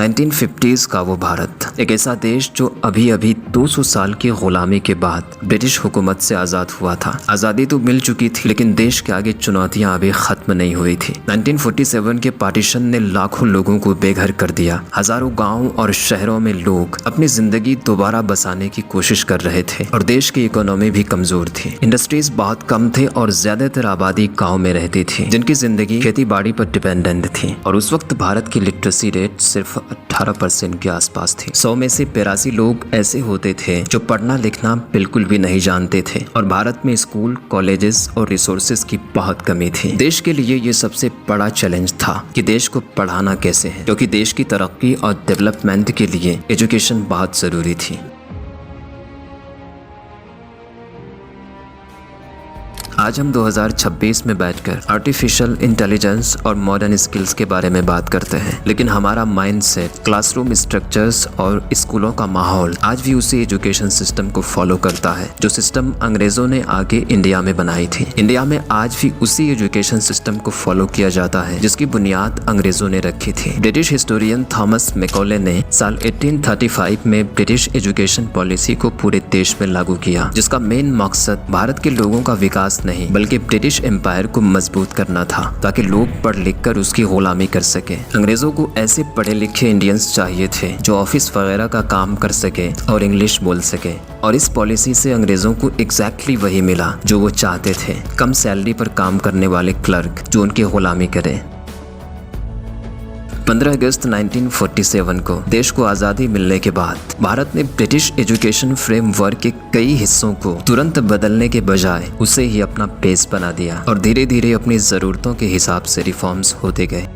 1950s का वो भारत, एक ऐसा देश जो अभी अभी 200 साल की गुलामी के बाद ब्रिटिश हुकूमत से आज़ाद हुआ था। आज़ादी तो मिल चुकी थी, लेकिन देश के आगे चुनौतियां अभी ख़त्म नहीं हुई थी। 1947 के पार्टीशन ने लाखों लोगों को बेघर कर दिया। हज़ारों गाँव और शहरों में लोग अपनी ज़िंदगी दोबारा बसाने की कोशिश कर रहे थे और देश की इकोनॉमी भी कमज़ोर थी। इंडस्ट्रीज बहुत कम थे और ज़्यादातर आबादी गाँव में रहती थी, जिनकी ज़िंदगी खेती बाड़ी पर डिपेंडेंट थी। और उस वक्त भारत की लिटरेसी रेट सिर्फ 18% के आसपास थी। 100 में से 82 लोग ऐसे होते थे जो पढ़ना लिखना बिल्कुल भी नहीं जानते थे और भारत में स्कूल, कॉलेजेस और रिसोर्सेज की बहुत कमी थी। देश के लिए ये सबसे बड़ा चैलेंज था कि देश को पढ़ाना कैसे है, क्योंकि देश की तरक्की और डेवलपमेंट के लिए एजुकेशन बहुत ज़रूरी थी। आज हम 2026 में बैठकर आर्टिफिशियल इंटेलिजेंस और मॉडर्न स्किल्स के बारे में बात करते हैं, लेकिन हमारा माइंडसेट, क्लासरूम स्ट्रक्चर्स और स्कूलों का माहौल आज भी उसी एजुकेशन सिस्टम को फॉलो करता है जो सिस्टम अंग्रेजों ने आगे इंडिया में बनाई थी। इंडिया में आज भी उसी एजुकेशन सिस्टम को फॉलो किया जाता है जिसकी बुनियाद अंग्रेजों ने रखी थी। ब्रिटिश हिस्टोरियन थॉमस मैकॉले ने साल 1835 में ब्रिटिश एजुकेशन पॉलिसी को पूरे देश में लागू किया, जिसका मेन मकसद भारत के लोगों का विकास नहीं बल्कि ब्रिटिश एम्पायर को मजबूत करना था, ताकि लोग पढ़ लिख कर उसकी गुलामी कर सके। अंग्रेजों को ऐसे पढ़े लिखे इंडियंस चाहिए थे जो ऑफिस वगैरह का काम कर सके और इंग्लिश बोल सके, और इस पॉलिसी से अंग्रेजों को एग्जैक्टली वही मिला जो वो चाहते थे, कम सैलरी पर काम करने वाले क्लर्क जो उनकी गुलामी करे। 15 अगस्त 1947 को देश को आज़ादी मिलने के बाद भारत ने ब्रिटिश एजुकेशन फ्रेमवर्क के कई हिस्सों को तुरंत बदलने के बजाय उसे ही अपना बेस बना दिया और धीरे धीरे अपनी ज़रूरतों के हिसाब से रिफॉर्म्स होते गए।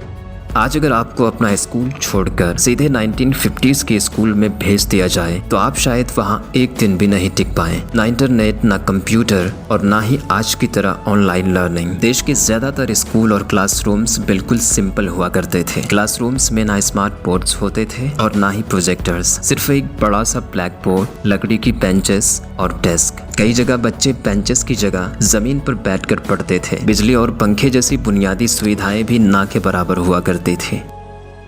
आज अगर आपको अपना स्कूल छोड़कर सीधे 1950s के स्कूल में भेज दिया जाए तो आप शायद वहां एक दिन भी नहीं टिक पाए। ना इंटरनेट, ना कंप्यूटर और ना ही आज की तरह ऑनलाइन लर्निंग। देश के ज्यादातर स्कूल और क्लासरूम्स बिल्कुल सिंपल हुआ करते थे। क्लासरूम्स में ना स्मार्ट बोर्ड्स होते थे और ना ही प्रोजेक्टर्स, सिर्फ एक बड़ा सा ब्लैक बोर्ड, लकड़ी की बेंचेस और डेस्क। कई जगह बच्चे बेंचेस की जगह जमीन पर बैठकर पढ़ते थे। बिजली और पंखे जैसी बुनियादी सुविधाएं भी ना के बराबर हुआ करती थी।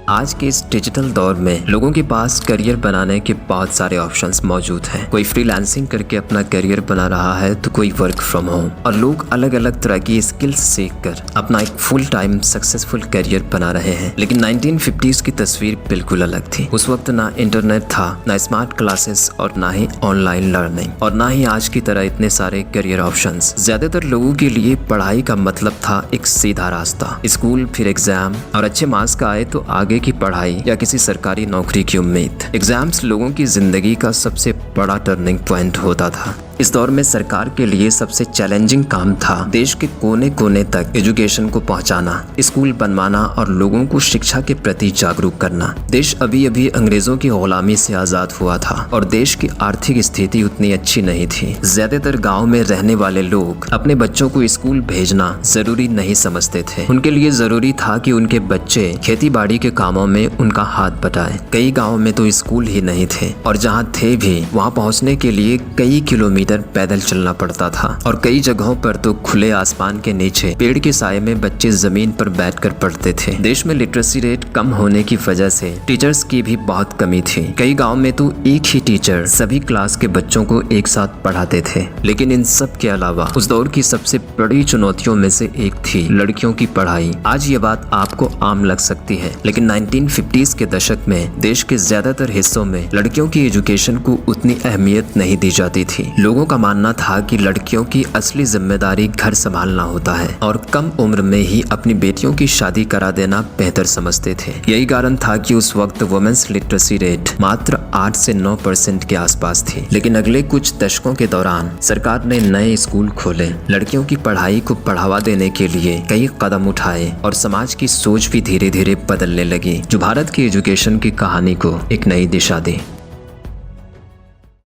आज के इस डिजिटल दौर में लोगों के पास करियर बनाने के बहुत सारे ऑप्शंस मौजूद हैं। कोई फ्रीलांसिंग करके अपना करियर बना रहा है तो कोई वर्क फ्रॉम होम, और लोग अलग अलग तरह की स्किल्स सीखकर अपना एक फुल टाइम सक्सेसफुल करियर बना रहे हैं। लेकिन 1950s की तस्वीर बिल्कुल अलग थी। उस वक्त ना इंटरनेट था, ना स्मार्ट क्लासेस और ना ही ऑनलाइन लर्निंग, और ना ही आज की तरह इतने सारे करियर ऑप्शंस। ज्यादातर लोगों के लिए पढ़ाई का मतलब था एक सीधा रास्ता, स्कूल फिर एग्जाम, और अच्छे मार्क्स का आए तो आगे की पढ़ाई या किसी सरकारी नौकरी की उम्मीद। एग्जाम्स लोगों की जिंदगी का सबसे बड़ा टर्निंग पॉइंट होता था। इस दौर में सरकार के लिए सबसे चैलेंजिंग काम था देश के कोने कोने तक एजुकेशन को पहुंचाना, स्कूल बनवाना और लोगों को शिक्षा के प्रति जागरूक करना। देश अभी अभी अंग्रेजों की गुलामी से आजाद हुआ था और देश की आर्थिक स्थिति उतनी अच्छी नहीं थी। ज्यादातर गाँव में रहने वाले लोग अपने बच्चों को स्कूल भेजना जरूरी नहीं समझते थे। उनके लिए जरूरी था कि उनके बच्चे खेती बाड़ी के कामों में उनका हाथ बटाएं। कई गाँव में तो स्कूल ही नहीं थे, और जहाँ थे भी वहाँ पहुँचने के लिए कई किलोमीटर पैदल चलना पड़ता था, और कई जगहों पर तो खुले आसमान के नीचे पेड़ के साये में बच्चे जमीन पर बैठकर पढ़ते थे। देश में लिटरेसी रेट कम होने की वजह से टीचर्स की भी बहुत कमी थी। कई गांव में तो एक ही टीचर सभी क्लास के बच्चों को एक साथ पढ़ाते थे। लेकिन इन सब के अलावा उस दौर की सबसे बड़ी चुनौतियों में से एक थी लड़कियों की पढ़ाई। आज ये बात आपको आम लग सकती है, लेकिन 1950s के दशक में देश के ज्यादातर हिस्सों में लड़कियों की एजुकेशन को उतनी अहमियत नहीं दी जाती थी। लोगों का मानना था कि लड़कियों की असली जिम्मेदारी घर संभालना होता है और कम उम्र में ही अपनी बेटियों की शादी करा देना बेहतर समझते थे। यही कारण था कि उस वक्त वुमेन्स लिटरेसी रेट मात्र 8 से 9% के आसपास थी। लेकिन अगले कुछ दशकों के दौरान सरकार ने नए स्कूल खोले, लड़कियों की पढ़ाई को बढ़ावा देने के लिए कई कदम उठाए और समाज की सोच भी धीरे धीरे बदलने लगी, जो भारत की एजुकेशन की कहानी को एक नई दिशा दी।